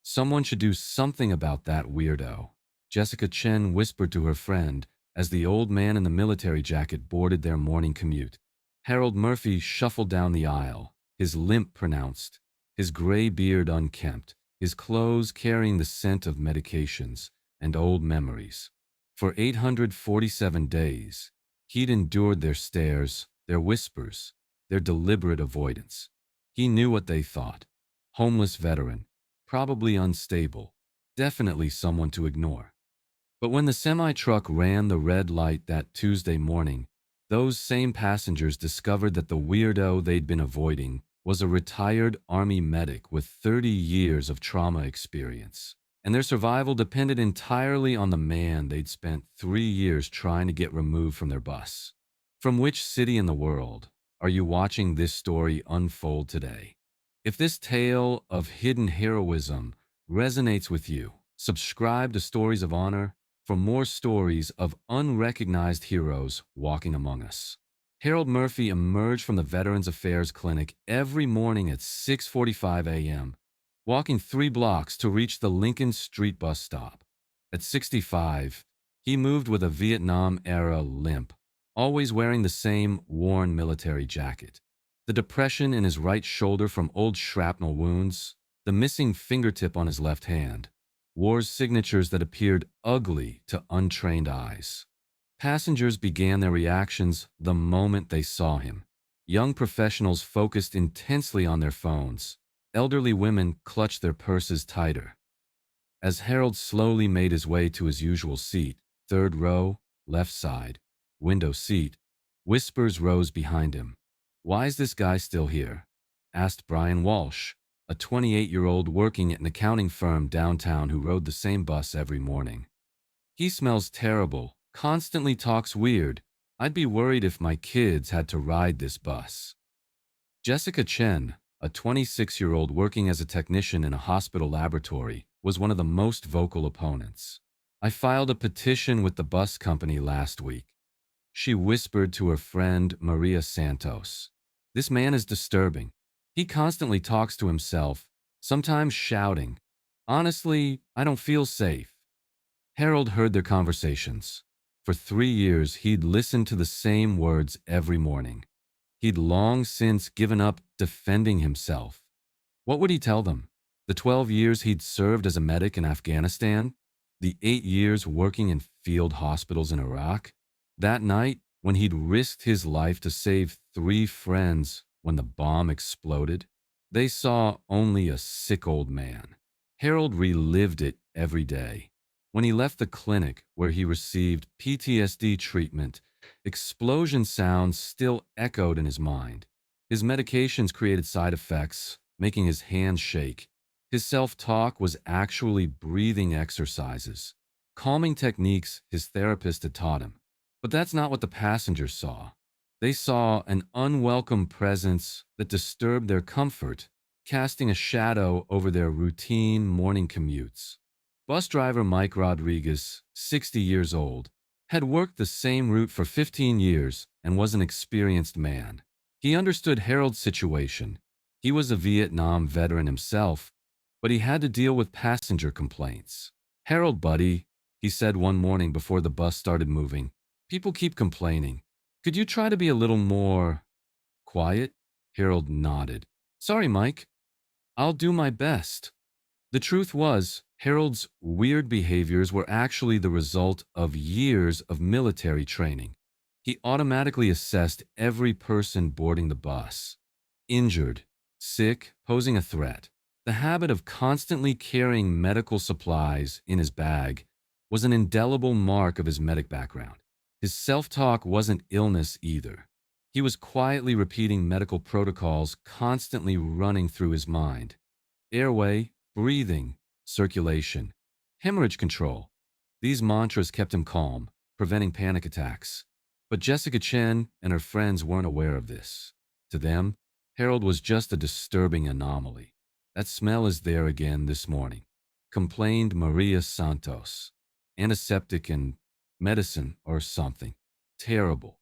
Someone should do something about that weirdo, Jessica Chen whispered to her friend as the old man in the military jacket boarded their morning commute. Harold Murphy shuffled down the aisle, his limp pronounced, his gray beard unkempt, his clothes carrying the scent of medications and old memories. For 847 days, he'd endured their stares, their whispers, their deliberate avoidance. He knew what they thought. Homeless veteran, probably unstable, definitely someone to ignore. But when the semi-truck ran the red light that Tuesday morning, those same passengers discovered that the weirdo they'd been avoiding was a retired Army medic with 30 years of trauma experience, and their survival depended entirely on the man they'd spent 3 years trying to get removed from their bus. From which city in the world are you watching this story unfold today? If this tale of hidden heroism resonates with you, subscribe to Stories of Honor for more stories of unrecognized heroes walking among us. Harold Murphy emerged from the Veterans Affairs Clinic every morning at 6:45 a.m., walking 3 blocks to reach the Lincoln Street bus stop. At 65, he moved with a Vietnam-era limp, always wearing the same worn military jacket. The depression in his right shoulder from old shrapnel wounds, the missing fingertip on his left hand, wore signatures that appeared ugly to untrained eyes. Passengers began their reactions the moment they saw him. Young professionals focused intensely on their phones. Elderly women clutched their purses tighter. As Harold slowly made his way to his usual seat, third row, left side, window seat, whispers rose behind him. "Why is this guy still here?" asked Brian Walsh, a 28-year-old working at an accounting firm downtown who rode the same bus every morning. "He smells terrible, constantly talks weird. I'd be worried if my kids had to ride this bus." Jessica Chen, a 26-year-old working as a technician in a hospital laboratory, was one of the most vocal opponents. "I filed a petition with the bus company last week," she whispered to her friend Maria Santos. "This man is disturbing. He constantly talks to himself, sometimes shouting. Honestly, I don't feel safe." Harold heard their conversations. For 3 years, he'd listened to the same words every morning. He'd long since given up defending himself. What would he tell them? The 12 years he'd served as a medic in Afghanistan? The 8 years working in field hospitals in Iraq? That night, when he'd risked his life to save 3 friends when the bomb exploded? They saw only a sick old man. Harold relived it every day. When he left the clinic where he received PTSD treatment, explosion sounds still echoed in his mind. His medications created side effects, making his hands shake. His self-talk was actually breathing exercises, calming techniques his therapist had taught him. But that's not what the passengers saw. They saw an unwelcome presence that disturbed their comfort, casting a shadow over their routine morning commutes. Bus driver Mike Rodriguez, 60 years old, had worked the same route for 15 years and was an experienced man. He understood Harold's situation. He was a Vietnam veteran himself, but he had to deal with passenger complaints. "Harold, buddy," he said one morning before the bus started moving, "people keep complaining. Could you try to be a little more quiet?" Harold nodded. "Sorry, Mike. I'll do my best." The truth was, Harold's weird behaviors were actually the result of years of military training. He automatically assessed every person boarding the bus. Injured, sick, posing a threat. The habit of constantly carrying medical supplies in his bag was an indelible mark of his medic background. His self-talk wasn't illness either. He was quietly repeating medical protocols constantly running through his mind. Airway, breathing, circulation, hemorrhage control. These mantras kept him calm, preventing panic attacks. But Jessica Chen and her friends weren't aware of this. To them, Harold was just a disturbing anomaly. "That smell is there again this morning," complained Maria Santos. "Antiseptic and medicine or something. Terrible."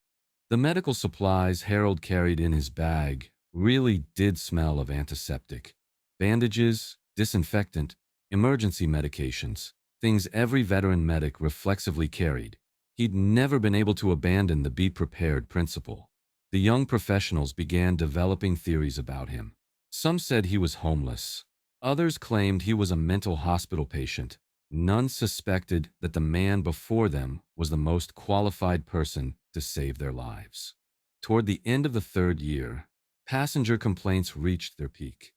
The medical supplies Harold carried in his bag really did smell of antiseptic. Bandages, disinfectant, emergency medications, things every veteran medic reflexively carried. He'd never been able to abandon the be prepared principle. The young professionals began developing theories about him. Some said he was homeless. Others claimed he was a mental hospital patient. None suspected that the man before them was the most qualified person to save their lives. Toward the end of the third year, passenger complaints reached their peak.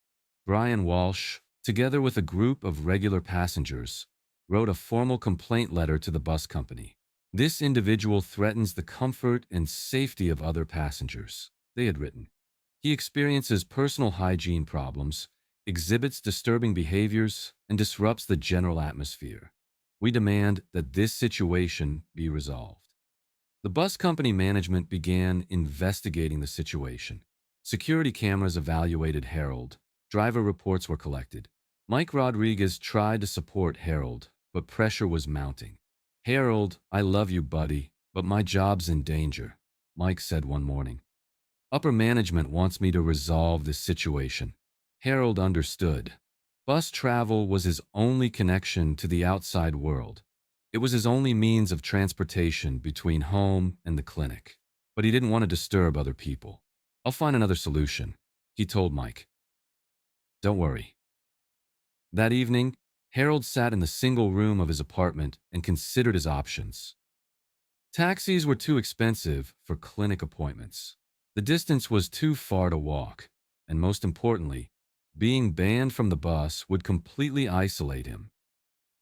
Brian Walsh, together with a group of regular passengers, wrote a formal complaint letter to the bus company. This individual threatens the comfort and safety of other passengers, they had written. He experiences personal hygiene problems, exhibits disturbing behaviors, and disrupts the general atmosphere. We demand that this situation be resolved. The bus company management began investigating the situation. Security cameras evaluated Harold. Driver reports were collected. Mike Rodriguez tried to support Harold, but pressure was mounting. "Harold, I love you, buddy, but my job's in danger," Mike said one morning. "Upper management wants me to resolve this situation." Harold understood. Bus travel was his only connection to the outside world. It was his only means of transportation between home and the clinic. But he didn't want to disturb other people. "I'll find another solution," he told Mike. "Don't worry." That evening, Harold sat in the single room of his apartment and considered his options. Taxis were too expensive for clinic appointments. The distance was too far to walk, and most importantly, being banned from the bus would completely isolate him.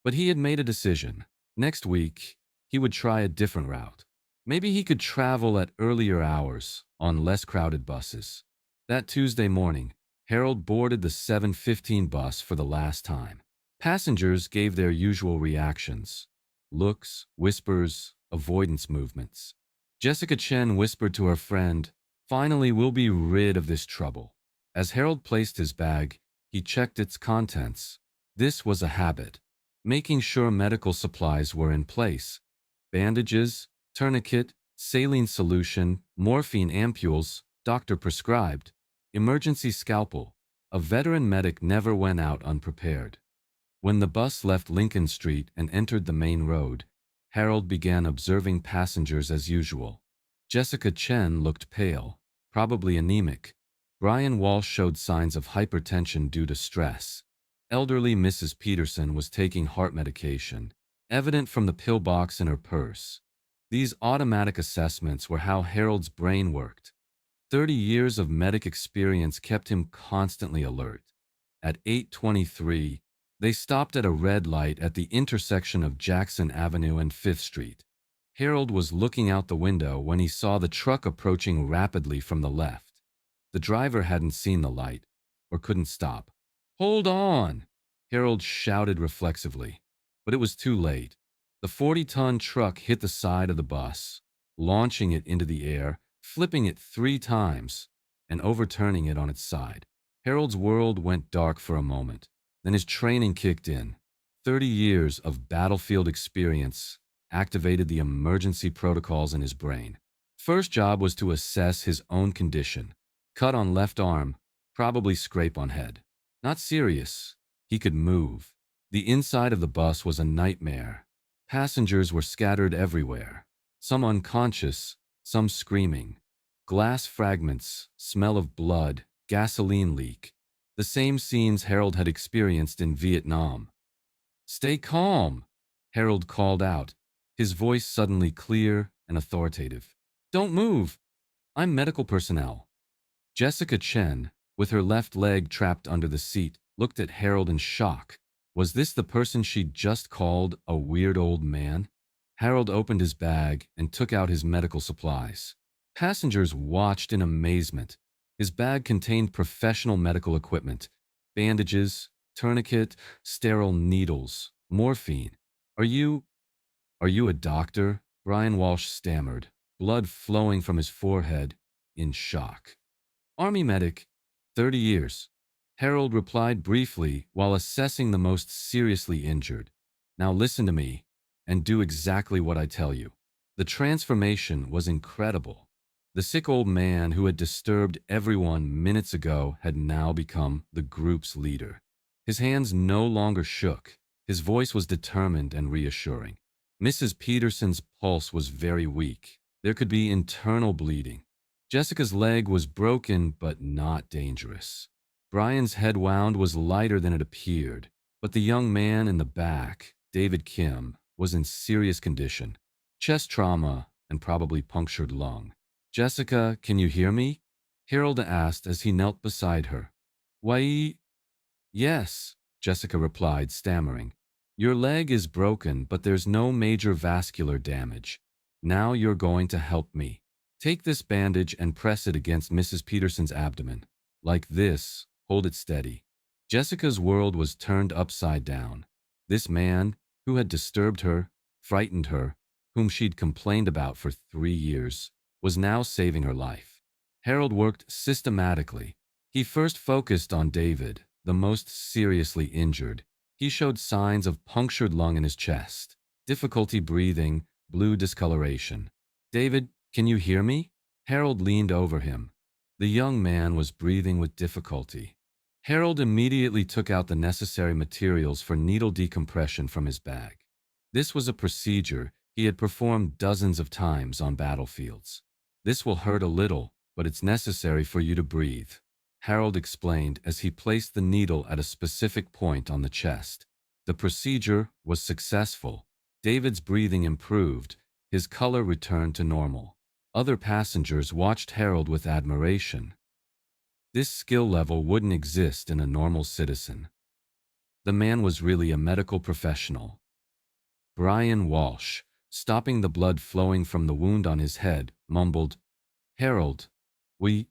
But he had made a decision. Next week, he would try a different route. Maybe he could travel at earlier hours on less crowded buses. That Tuesday morning, Harold boarded the 7:15 bus for the last time. Passengers gave their usual reactions: looks, whispers, avoidance movements. Jessica Chen whispered to her friend, "Finally, we'll be rid of this trouble." As Harold placed his bag, he checked its contents. This was a habit, making sure medical supplies were in place: bandages, tourniquet, saline solution, morphine ampules, doctor prescribed, emergency scalpel. A veteran medic never went out unprepared. When the bus left Lincoln Street and entered the main road, Harold began observing passengers as usual. Jessica Chen looked pale, probably anemic. Brian Walsh showed signs of hypertension due to stress. Elderly Mrs. Peterson was taking heart medication, evident from the pillbox in her purse. These automatic assessments were how Harold's brain worked. 30 years of medic experience kept him constantly alert. At 8:23, they stopped at a red light at the intersection of Jackson Avenue and 5th Street. Harold was looking out the window when he saw the truck approaching rapidly from the left. The driver hadn't seen the light, or couldn't stop. "Hold on!" Harold shouted reflexively, but it was too late. The 40-ton truck hit the side of the bus, launching it into the air, flipping it 3 times, and overturning it on its side. Harold's world went dark for a moment. Then his training kicked in. 30 years of battlefield experience activated the emergency protocols in his brain. First job was to assess his own condition. Cut on left arm, probably scrape on head. Not serious. He could move. The inside of the bus was a nightmare. Passengers were scattered everywhere. Some unconscious, some screaming. Glass fragments, smell of blood, gasoline leak. The same scenes Harold had experienced in Vietnam. "Stay calm," Harold called out, his voice suddenly clear and authoritative. "Don't move. I'm medical personnel." Jessica Chen, with her left leg trapped under the seat, looked at Harold in shock. Was this the person she'd just called a weird old man? Harold opened his bag and took out his medical supplies. Passengers watched in amazement. His bag contained professional medical equipment: bandages, tourniquet, sterile needles, morphine. Are you a doctor?" Brian Walsh stammered, blood flowing from his forehead, in shock. "Army medic, 30 years. Harold replied briefly while assessing the most seriously injured. "Now listen to me and do exactly what I tell you." The transformation was incredible. The sick old man who had disturbed everyone minutes ago had now become the group's leader. His hands no longer shook. His voice was determined and reassuring. Mrs. Peterson's pulse was very weak. There could be internal bleeding. Jessica's leg was broken but not dangerous. Brian's head wound was lighter than it appeared, but the young man in the back, David Kim, was in serious condition. Chest trauma and probably punctured lung. "Jessica, can you hear me?" Harold asked as he knelt beside her. "Why, yes," Jessica replied, stammering. "Your leg is broken, but there's no major vascular damage. Now you're going to help me. Take this bandage and press it against Mrs. Peterson's abdomen. Like this, hold it steady." Jessica's world was turned upside down. This man, who had disturbed her, frightened her, whom she'd complained about for 3 years, was now saving her life. Harold worked systematically. He first focused on David, the most seriously injured. He showed signs of punctured lung in his chest, difficulty breathing, blue discoloration. "David, can you hear me?" Harold leaned over him. The young man was breathing with difficulty. Harold immediately took out the necessary materials for needle decompression from his bag. This was a procedure he had performed dozens of times on battlefields. "This will hurt a little, but it's necessary for you to breathe," Harold explained as he placed the needle at a specific point on the chest. The procedure was successful. David's breathing improved. His color returned to normal. Other passengers watched Harold with admiration. This skill level wouldn't exist in a normal citizen. The man was really a medical professional. Brian Walsh, stopping the blood flowing from the wound on his head, mumbled, "Harold, we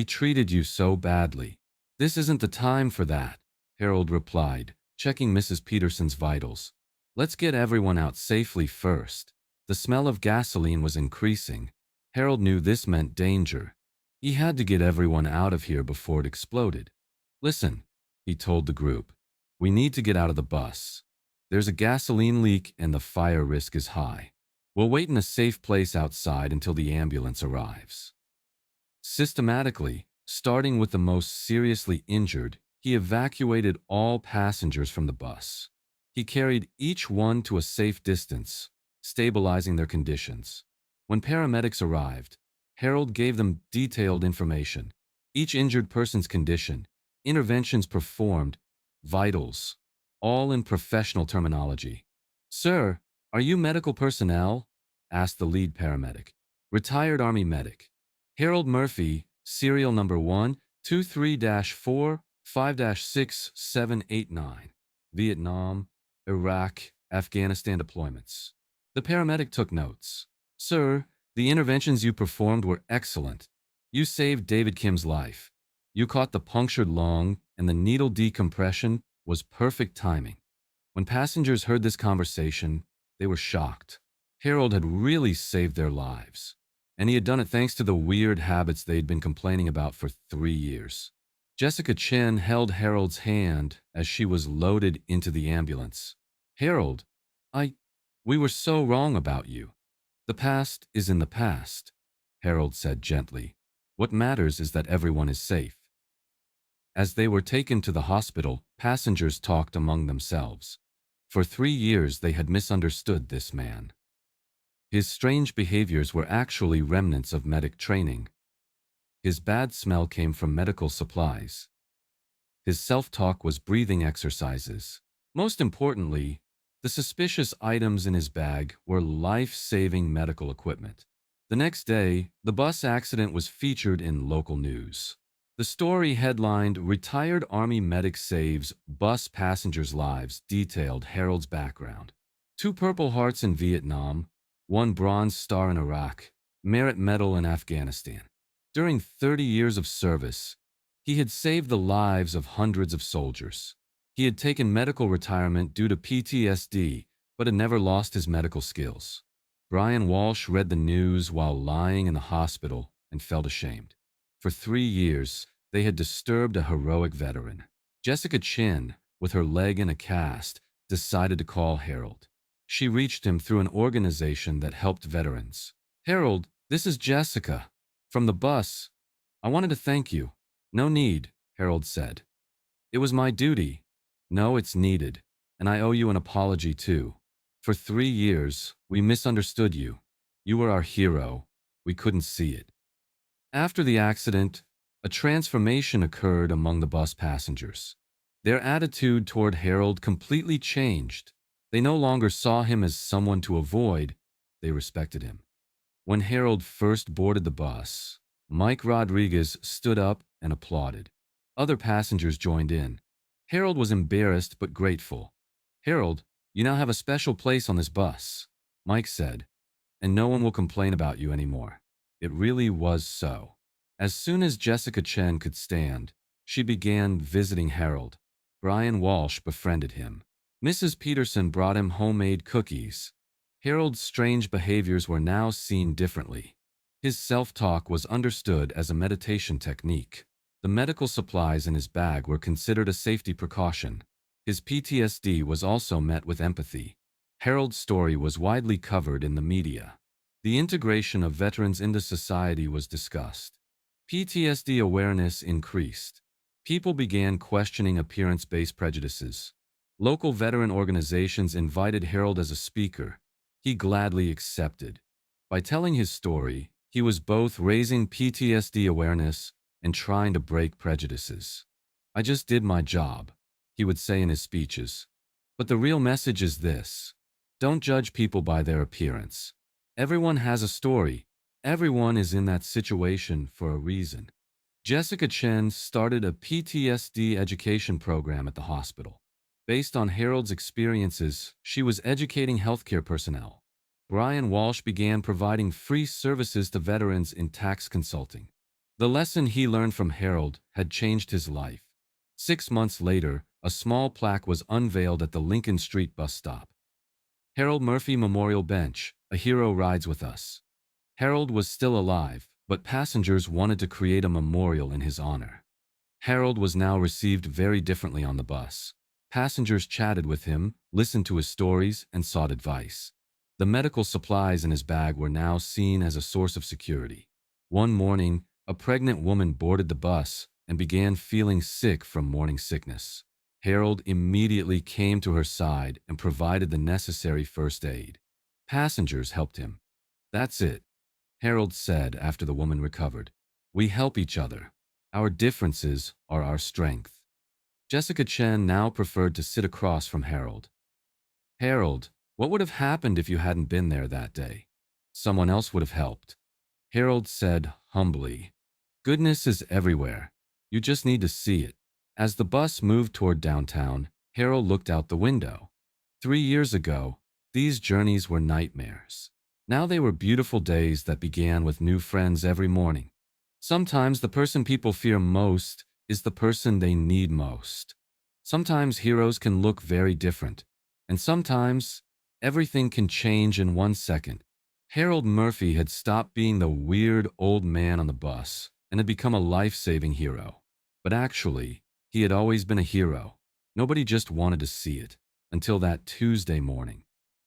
treated you so badly." "This isn't the time for that," Harold replied, checking Mrs. Peterson's vitals. "Let's get everyone out safely first." The smell of gasoline was increasing. Harold knew this meant danger. He had to get everyone out of here before it exploded. "Listen," he told the group, "we need to get out of the bus. There's a gasoline leak and the fire risk is high. We'll wait in a safe place outside until the ambulance arrives." Systematically, starting with the most seriously injured, he evacuated all passengers from the bus. He carried each one to a safe distance, stabilizing their conditions. When paramedics arrived, Harold gave them detailed information: each injured person's condition, interventions performed, vitals, all in professional terminology. "Sir, are you medical personnel?" asked the lead paramedic. "Retired Army medic. Harold Murphy, serial number 123-4-5-6789. Vietnam, Iraq, Afghanistan deployments." The paramedic took notes. "Sir, the interventions you performed were excellent. You saved David Kim's life. You caught the punctured lung, and the needle decompression was perfect timing." When passengers heard this conversation, they were shocked. Harold had really saved their lives, and he had done it thanks to the weird habits they'd been complaining about for 3 years. Jessica Chen held Harold's hand as she was loaded into the ambulance. "Harold, we were so wrong about you. The past is in the past," Harold said gently. "What matters is that everyone is safe." As they were taken to the hospital, passengers talked among themselves. For 3 years they had misunderstood this man. His strange behaviors were actually remnants of medic training. His bad smell came from medical supplies. His self-talk was breathing exercises. Most importantly, the suspicious items in his bag were life-saving medical equipment. The next day, the bus accident was featured in local news. The story headlined, "Retired Army Medic Saves Bus Passengers' Lives," detailed Harold's background. 2 Purple Hearts in Vietnam, 1 Bronze Star in Iraq, Merit Medal in Afghanistan. During 30 years of service, he had saved the lives of hundreds of soldiers. He had taken medical retirement due to PTSD, but had never lost his medical skills. Brian Walsh read the news while lying in the hospital and felt ashamed. For 3 years, they had disturbed a heroic veteran. Jessica Chen, with her leg in a cast, decided to call Harold. She reached him through an organization that helped veterans. "Harold, this is Jessica. From the bus. I wanted to thank you." "No need," Harold said. "It was my duty." No, it's needed, and I owe you an apology too. For 3 years, we misunderstood you. You were our hero. We couldn't see it. After the accident, a transformation occurred among the bus passengers. Their attitude toward Harold completely changed. They no longer saw him as someone to avoid, they respected him. When Harold first boarded the bus, Mike Rodriguez stood up and applauded. Other passengers joined in. Harold was embarrassed but grateful. "Harold, you now have a special place on this bus," Mike said, "and no one will complain about you anymore." It really was so. As soon as Jessica Chen could stand, she began visiting Harold. Brian Walsh befriended him. Mrs. Peterson brought him homemade cookies. Harold's strange behaviors were now seen differently. His self-talk was understood as a meditation technique. The medical supplies in his bag were considered a safety precaution. His PTSD was also met with empathy. Harold's story was widely covered in the media. The integration of veterans into society was discussed. PTSD awareness increased. People began questioning appearance-based prejudices. Local veteran organizations invited Harold as a speaker. He gladly accepted. By telling his story, he was both raising PTSD awareness and trying to break prejudices. "I just did my job," he would say in his speeches. But the real message is this: don't judge people by their appearance. Everyone has a story. Everyone is in that situation for a reason. Jessica Chen started a PTSD education program at the hospital. Based on Harold's experiences, she was educating healthcare personnel. Brian Walsh began providing free services to veterans in tax consulting. The lesson he learned from Harold had changed his life. 6 months later, a small plaque was unveiled at the Lincoln Street bus stop. "Harold Murphy Memorial Bench, a hero rides with us." Harold was still alive, but passengers wanted to create a memorial in his honor. Harold was now received very differently on the bus. Passengers chatted with him, listened to his stories, and sought advice. The medical supplies in his bag were now seen as a source of security. One morning, a pregnant woman boarded the bus and began feeling sick from morning sickness. Harold immediately came to her side and provided the necessary first aid. Passengers helped him. "That's it," Harold said after the woman recovered. "We help each other. Our differences are our strength." Jessica Chen now preferred to sit across from Harold. "Harold, what would have happened if you hadn't been there that day?" "Someone else would have helped," Harold said humbly. "Goodness is everywhere. You just need to see it." As the bus moved toward downtown, Harold looked out the window. 3 years ago, these journeys were nightmares. Now they were beautiful days that began with new friends every morning. Sometimes the person people fear most is the person they need most. Sometimes heroes can look very different, and sometimes everything can change in 1 second. Harold Murphy had stopped being the weird old man on the bus and had become a life-saving hero. But actually, he had always been a hero. Nobody just wanted to see it, until that Tuesday morning.